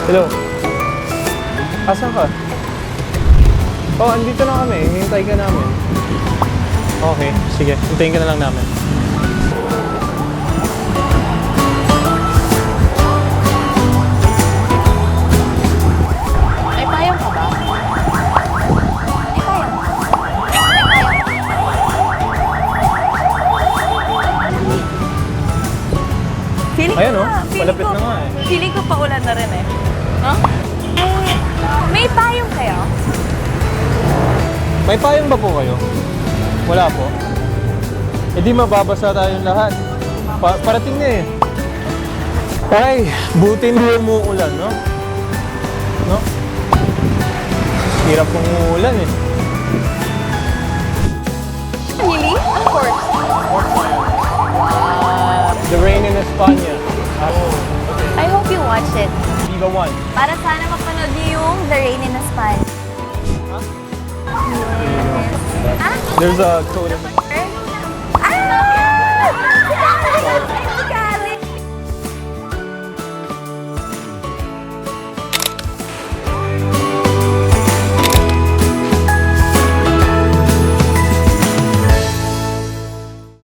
Hello. Asan ka? Oh, andito na kami. Hintay ka namin. Okay, sige. Hintayin ka na lang namin. May payong ka ba? May payong. Feeling Ayan ko oh, nga, malapit na nga eh. Feeling ko paulan na rin eh. No? May payong kayo? May payong ba po kayo? Wala po. E di mababasa tayong lahat. Parating na eh. Ay, buti na umuulan, no? No? Hirap kong umuulan eh. Really? Of course. The rain in España. Oh, I hope you watch it. Viva 1. Para sana mapanood niyo yung The Rain in España. There's a code.